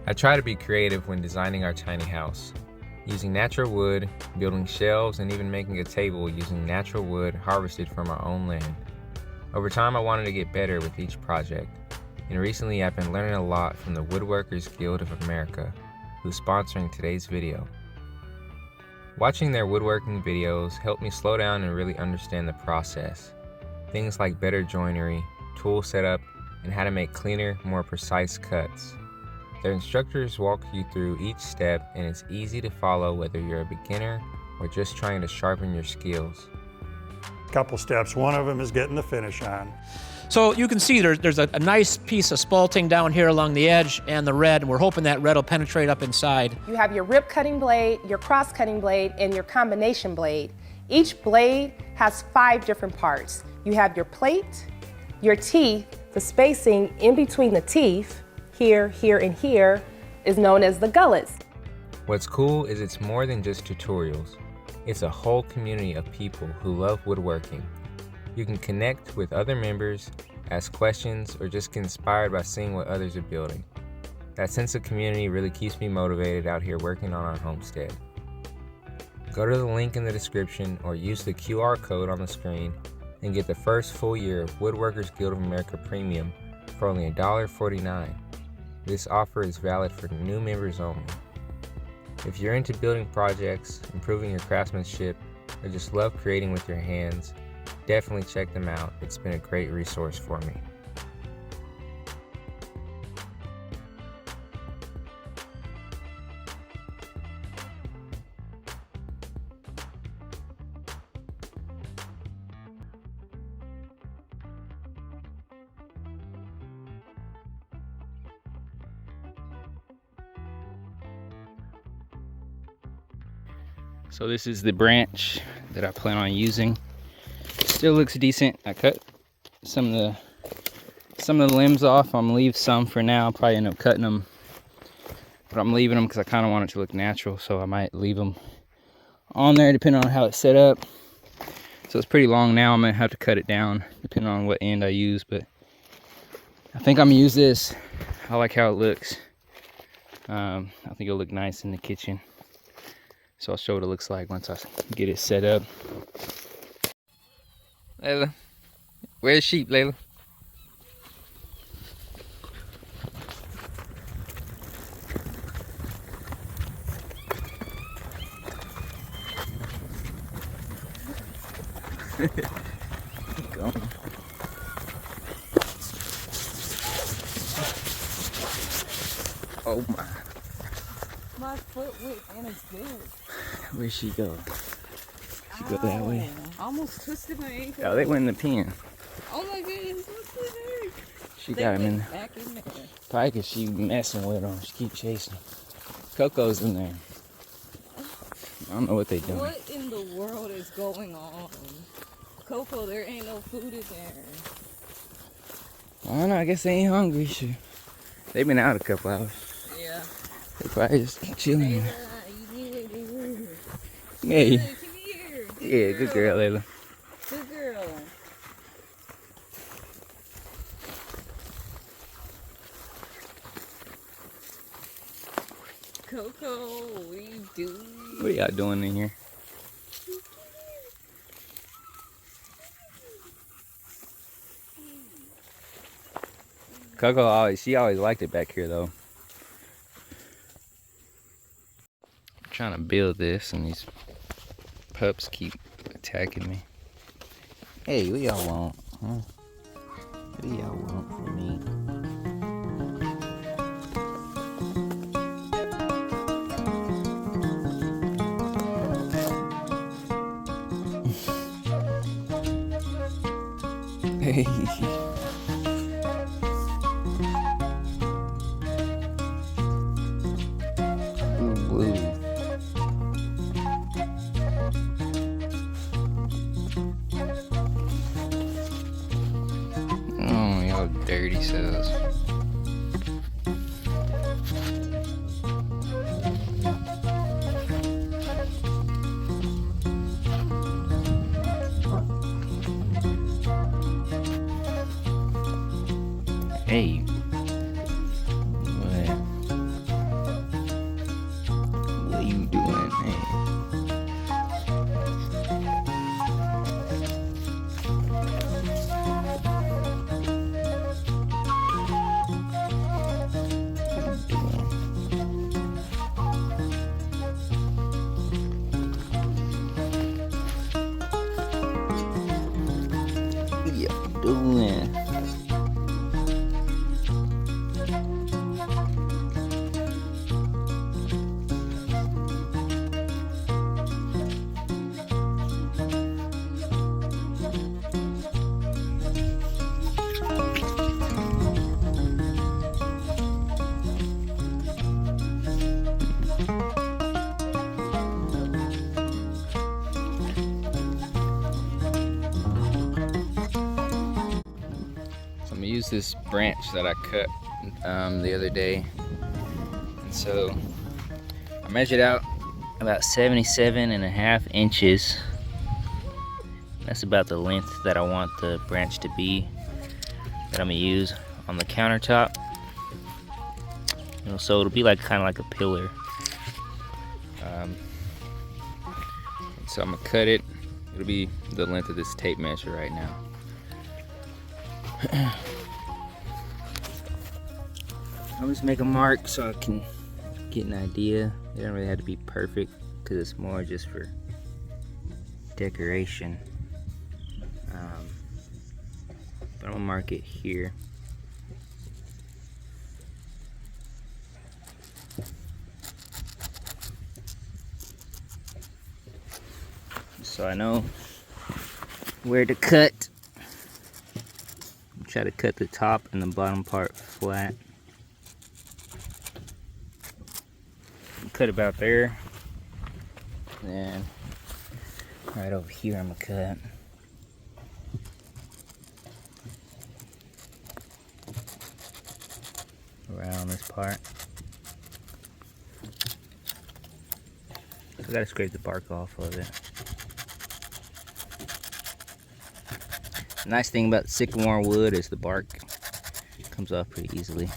I try to be creative when designing our tiny house, using natural wood, building shelves, and even making a table using natural wood harvested from our own land. Over time, I wanted to get better with each project, and recently I've been learning a lot from the Woodworkers Guild of America, who's sponsoring today's video. Watching their woodworking videos helped me slow down and really understand the process. Things like better joinery, tool setup, and how to make cleaner, more precise cuts. Their instructors walk you through each step, and it's easy to follow whether you're a beginner or just trying to sharpen your skills. Couple steps. One of them is getting the finish on. So you can see there's a nice piece of spalting down here along the edge and the red, and we're hoping that red will penetrate up inside. You have your rib cutting blade, your cross cutting blade, and your combination blade. Each blade has 5 different parts. You have your plate, your teeth, the spacing in between the teeth, here, here, and here, is known as the gullets. What's cool is it's more than just tutorials. It's a whole community of people who love woodworking. You can connect with other members, ask questions, or just get inspired by seeing what others are building. That sense of community really keeps me motivated out here working on our homestead. Go to the link in the description or use the QR code on the screen and get the first full year of Woodworkers Guild of America Premium for only $1.49. This offer is valid for new members only. If you're into building projects, improving your craftsmanship, or just love creating with your hands, definitely check them out. It's been a great resource for me. So this is the branch that I plan on using. Still looks decent. I cut some of the limbs off. I'm gonna leave some for now. I'll probably end up cutting them, but I'm leaving them because I kind of want it to look natural. So I might leave them on there depending on how it's set up. So it's pretty long now. I'm gonna have to cut it down depending on what end I use. But I think I'm gonna use this. I like how it looks. I think it'll look nice in the kitchen. So I'll show what it looks like once I get it set up. Layla, where's the sheep, Layla? Go. Oh my. My foot went and it's good. Where'd she go? She go that way. Almost twisted my ankle. Oh, they went in the pen. Oh my goodness, what's in there? She got him in there. Back in there. Probably because she messing with them. She keep chasing. Coco's in there. I don't know what they doing. What in the world is going on? Coco, there ain't no food in there. I don't know. I guess they ain't hungry. Shit. They've been out a couple hours. Yeah. They probably just chilling. You Hey. come here. Yeah, good girl, Layla. Good girl. Coco, what are you doing? What are y'all doing in here? Coco she always liked it back here though. I'm trying to build this and these pups keep attacking me. Hey, what y'all want? Huh? What do y'all want from me? Hey. Ooh. Oh, y'all dirty cells. Hey. What? y'all doing? I'm gonna use this branch that I cut the other day, and so I measured out about 77.5 inches. That's about the length that I want the branch to be that I'm gonna use on the countertop. You know, so it'll be like kind of like a pillar. So I'm gonna cut it. It'll be the length of this tape measure right now. I'll just make a mark so I can get an idea. It don't really have to be perfect because it's more just for decoration. But I'm gonna mark it here. So I know where to cut. Try to cut the top and the bottom part flat. Cut about there. And right over here I'm gonna cut. Around this part. I gotta scrape the bark off of it. The nice thing about sycamore wood is the bark comes off pretty easily.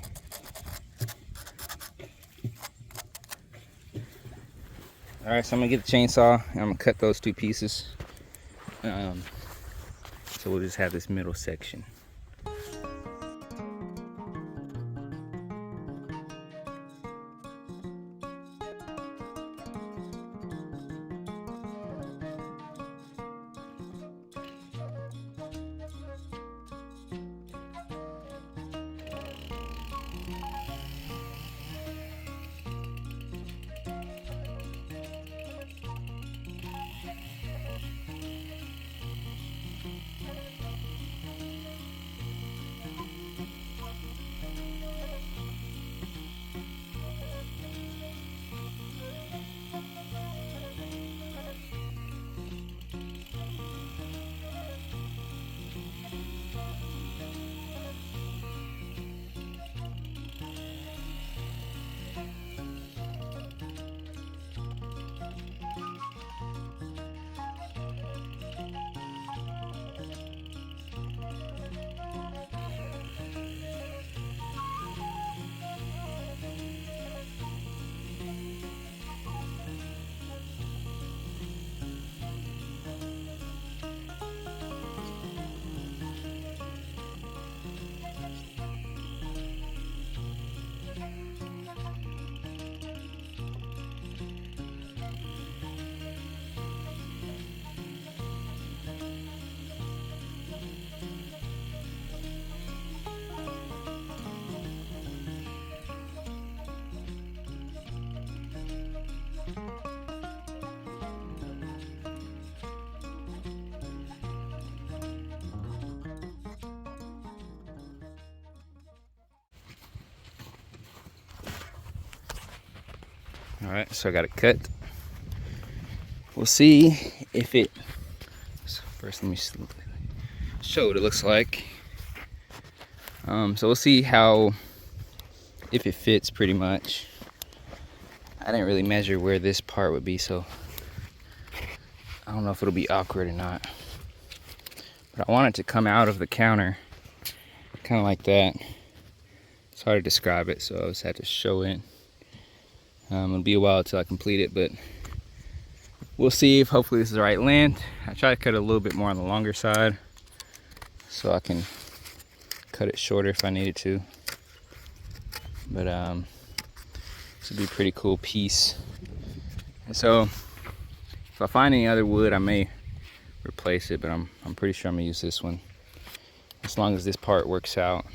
Alright, so I'm gonna get the chainsaw and I'm gonna cut those two pieces. So we'll just have this middle section. Alright, so I got it cut. We'll see if it, so first let me show what it looks like. So we'll see if it fits pretty much. I didn't really measure where this part would be, so I don't know if it'll be awkward or not. But I want it to come out of the counter, kind of like that. It's hard to describe it, so I just had to show it. It'll be a while until I complete it, but we'll see if hopefully this is the right length. I try to cut it a little bit more on the longer side so I can cut it shorter if I needed to. But this would be a pretty cool piece. And so if I find any other wood, I may replace it, but I'm pretty sure I'm gonna use this one. as long as this part works out.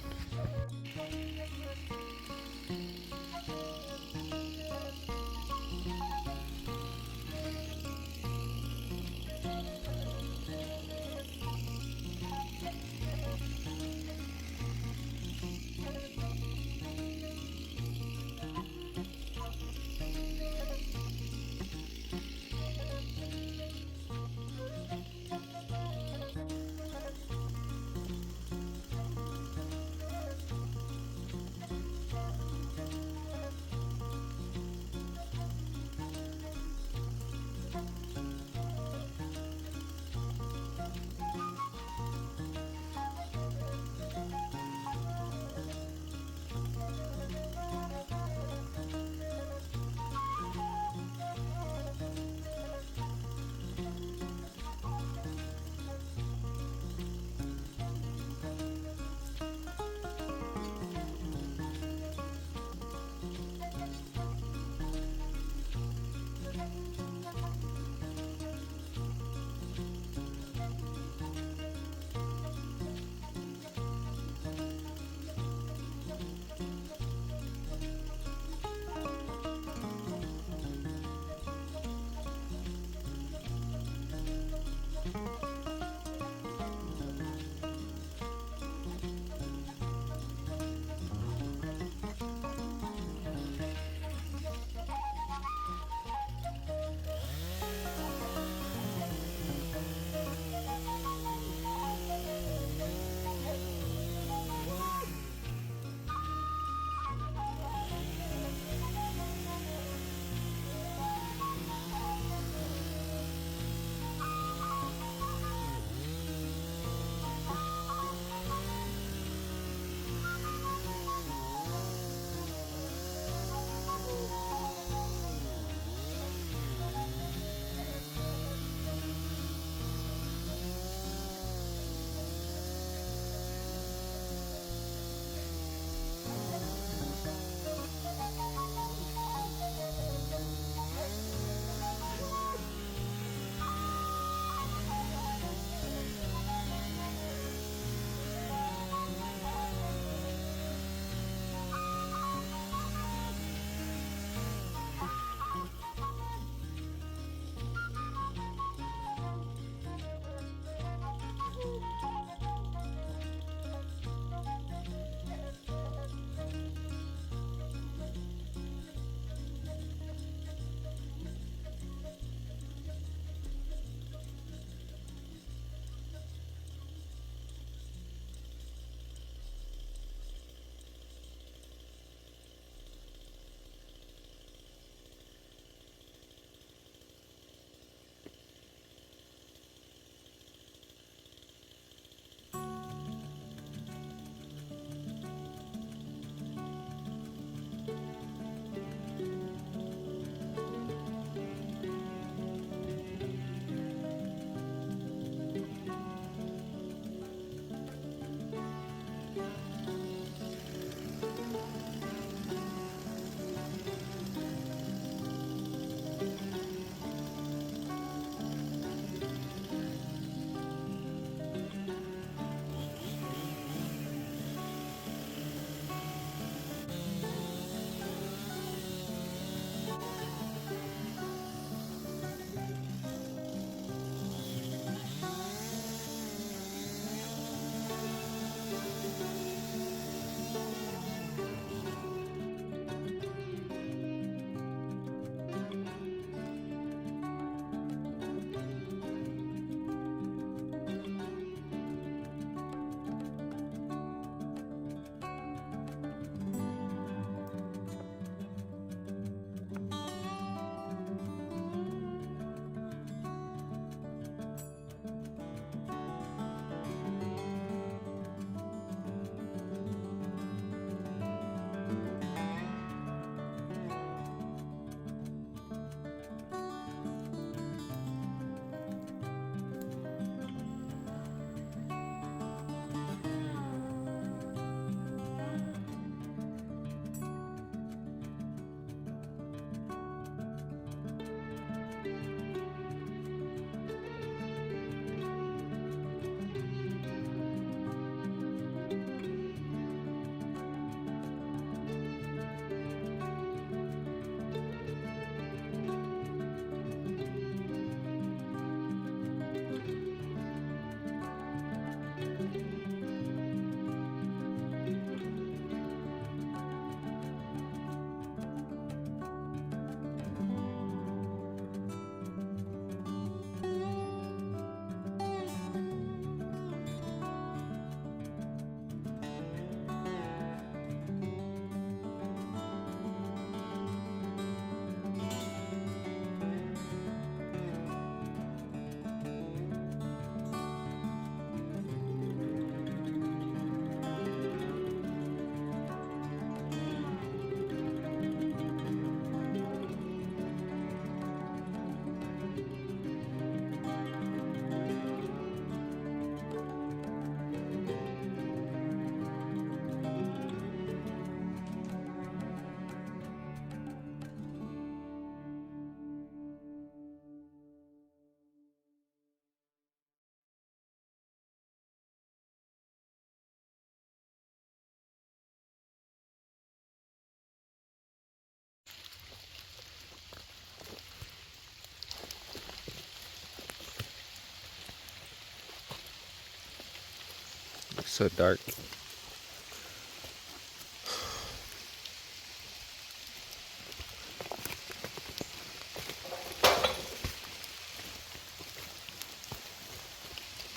So dark.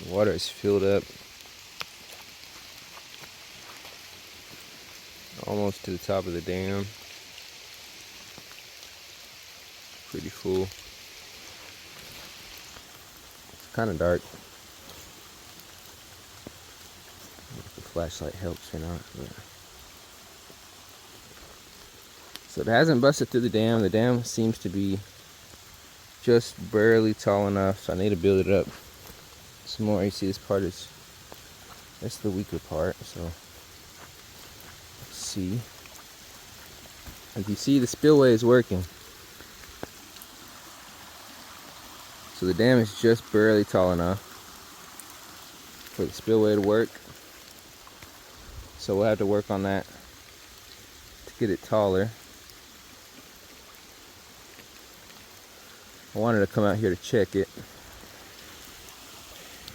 The water is filled up almost to the top of the dam. Pretty full. It's kind of dark. If the flashlight helps or not. But. So it hasn't busted through the dam. The dam seems to be just barely tall enough, so I need to build it up some more. You see this part is, that's the weaker part, so let's see. As you see, the spillway is working. So the dam is just barely tall enough for the spillway to work. So we'll have to work on that to get it taller. I wanted to come out here to check it.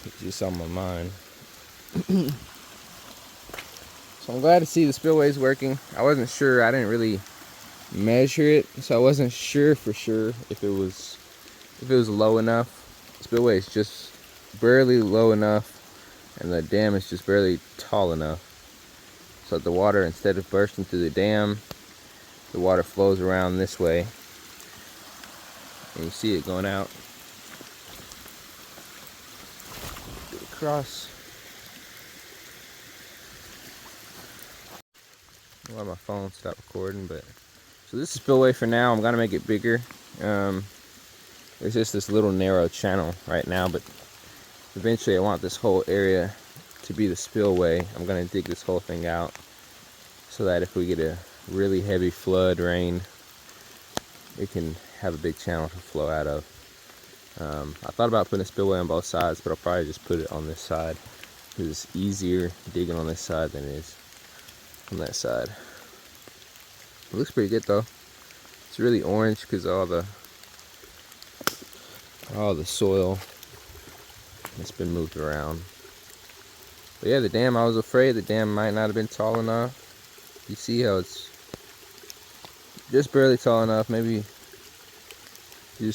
It's just on my mind. So I'm glad to see the spillway is working. I wasn't sure, I didn't really measure it, so I wasn't sure for sure if it was low enough. The spillway is just barely low enough, and the dam is just barely tall enough. So the water, instead of bursting through the dam, the water flows around this way. And you see it going out. Get across. I'll let my phone stop recording, but so this is spillway for now. I'm gonna make it bigger. There's just this little narrow channel right now, but eventually I want this whole area to be the spillway. I'm gonna dig this whole thing out so that if we get a really heavy flood rain, it can have a big channel to flow out of. I thought about putting a spillway on both sides, but I'll probably just put it on this side because it's easier digging on this side than it is on that side. It looks pretty good though. It's really orange because all the soil has been moved around. But yeah, the dam, I was afraid the dam might not have been tall enough. You see how it's just barely tall enough, maybe 2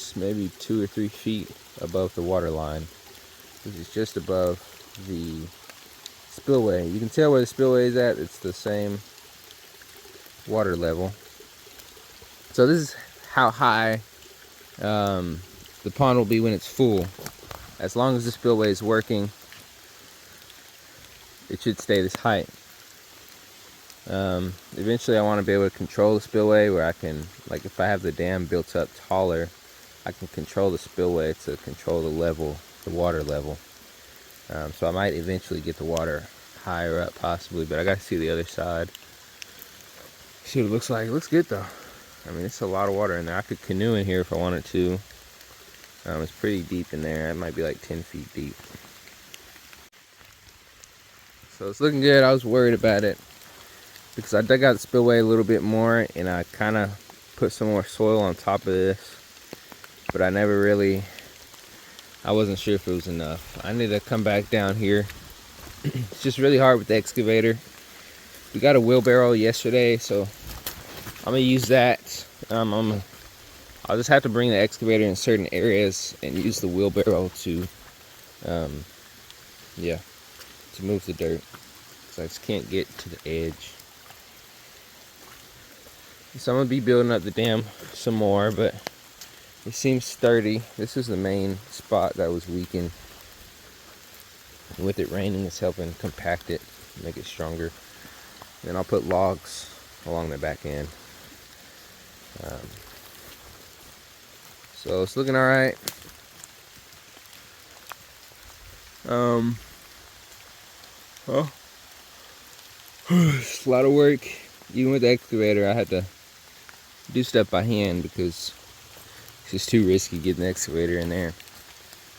or 3 feet above the water line. This is just above the spillway. You can tell where the spillway is at. It's the same water level. So this is how high the pond will be when it's full. As long as the spillway is working, it should stay this height. Eventually I want to be able to control the spillway where I can, like if I have the dam built up taller, I can control the spillway to control the level, the water level. So I might eventually get the water higher up possibly, but I got to see the other side. See what it looks like. It looks good though. I mean, it's a lot of water in there. I could canoe in here if I wanted to. It's pretty deep in there. It might be like 10 feet deep. So it's looking good. I was worried about it because I dug out the spillway a little bit more and I kind of put some more soil on top of this, but I wasn't sure if it was enough. I need to come back down here. It's just really hard with the excavator. We got a wheelbarrow yesterday, so I'm gonna use that. I'll just have to bring the excavator in certain areas and use the wheelbarrow to move the dirt, so I just can't get to the edge. So I'm gonna be building up the dam some more, but it seems sturdy. This is the main spot that was weakened. And with it raining, it's helping compact it, make it stronger. Then I'll put logs along the back end. So it's looking all right. It's a lot of work. Even with the excavator, I had to do stuff by hand because it's just too risky getting the excavator in there.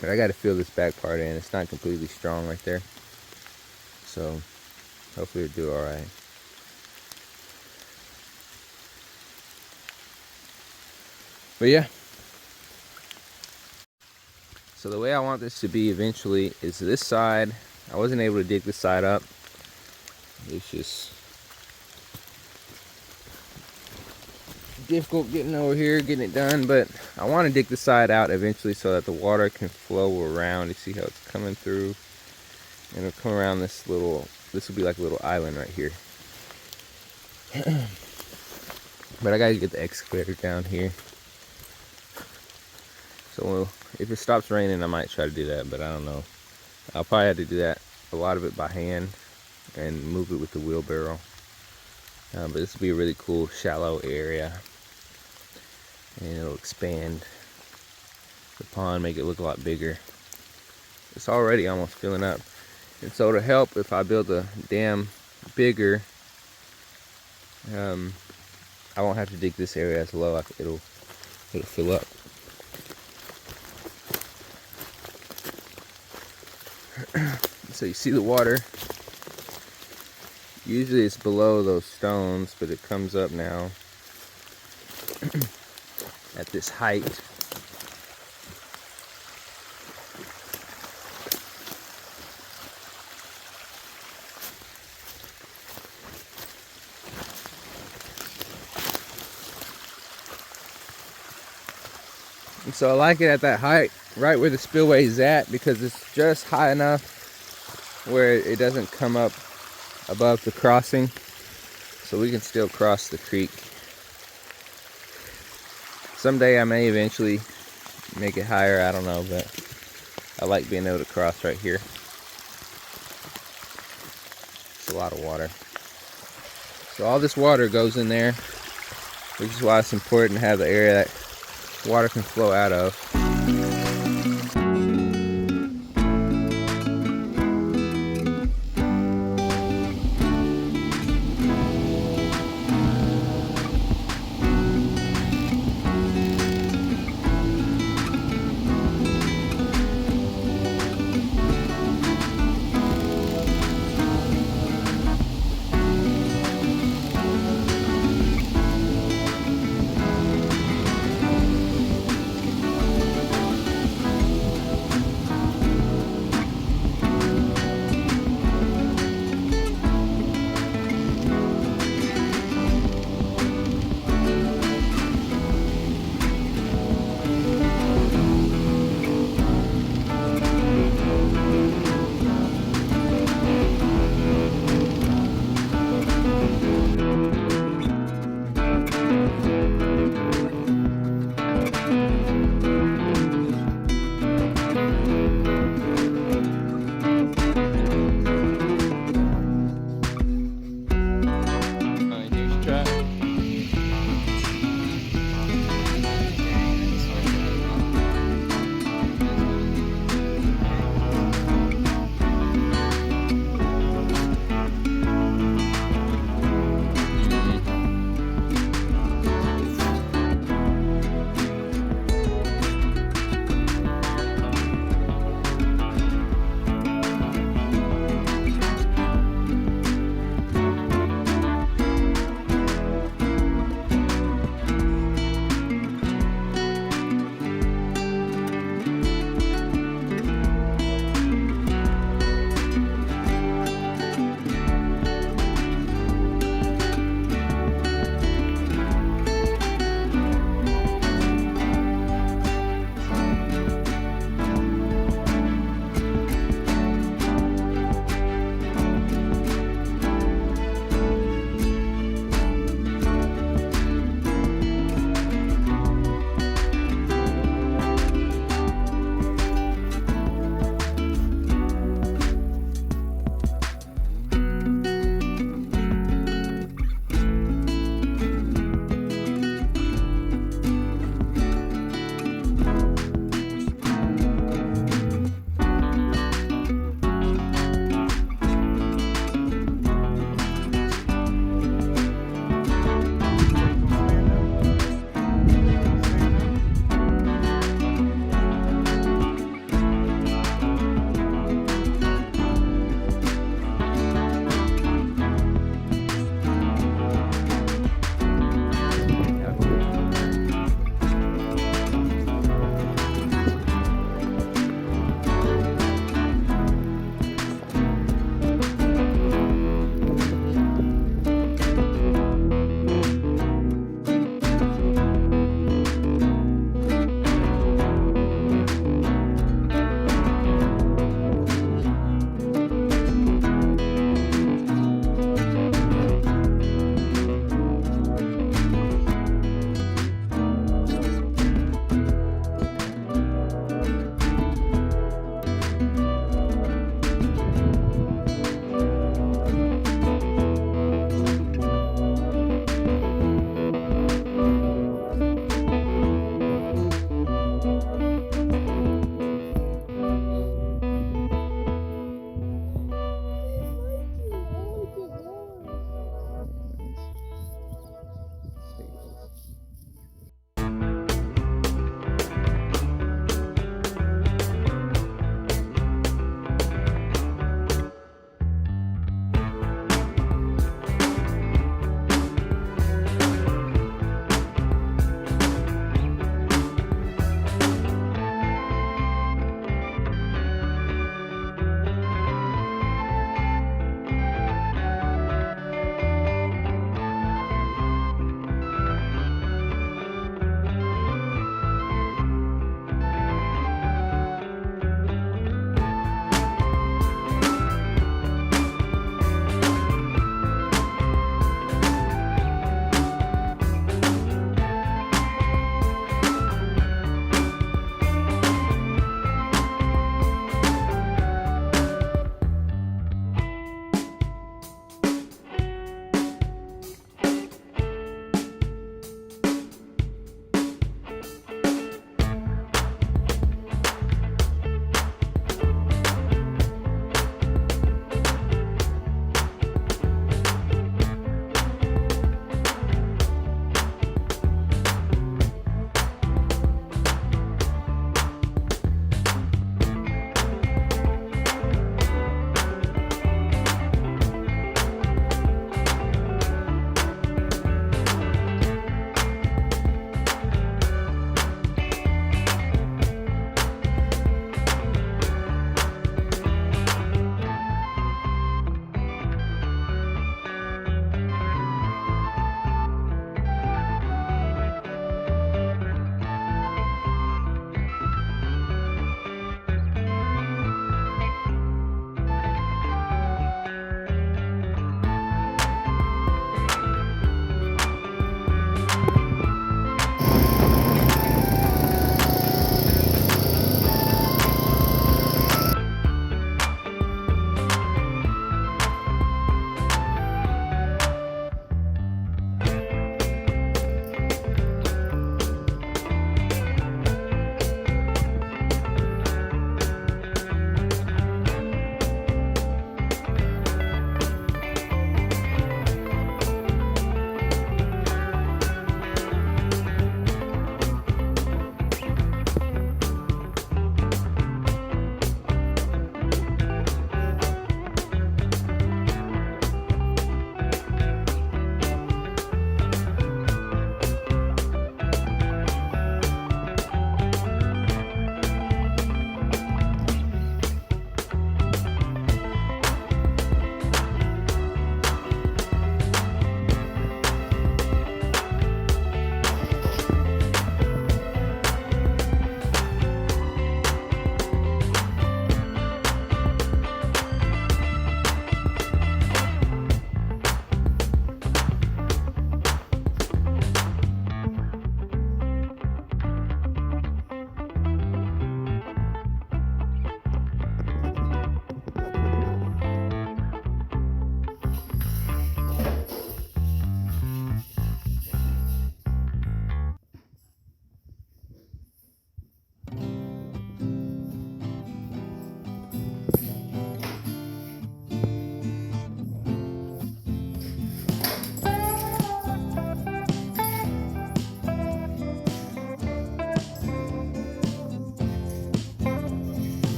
But I got to fill this back part in. It's not completely strong right there. So hopefully it'll do all right. But yeah. So the way I want this to be eventually is this side I wasn't able to dig the side up. It's just difficult getting over here, getting it done, but I want to dig the side out eventually so that the water can flow around. You see how it's coming through? And it'll come around this will be like a little island right here. But I gotta get the excavator down here. So if it stops raining, I might try to do that, but I don't know. I'll probably have to do that, a lot of it by hand, and move it with the wheelbarrow. But this will be a really cool shallow area, and it'll expand the pond, make it look a lot bigger. It's already almost filling up, and so to help, if I build the dam bigger, I won't have to dig this area as low. It'll fill up. So you see the water. Usually it's below those stones, but it comes up now at this height. And so I like it at that height, right where the spillway is at, because it's just high enough where it doesn't come up above the crossing, so we can still cross the creek. Someday I may eventually make it higher, I don't know, but I like being able to cross right here. It's a lot of water. So all this water goes in there, which is why it's important to have the area that water can flow out of.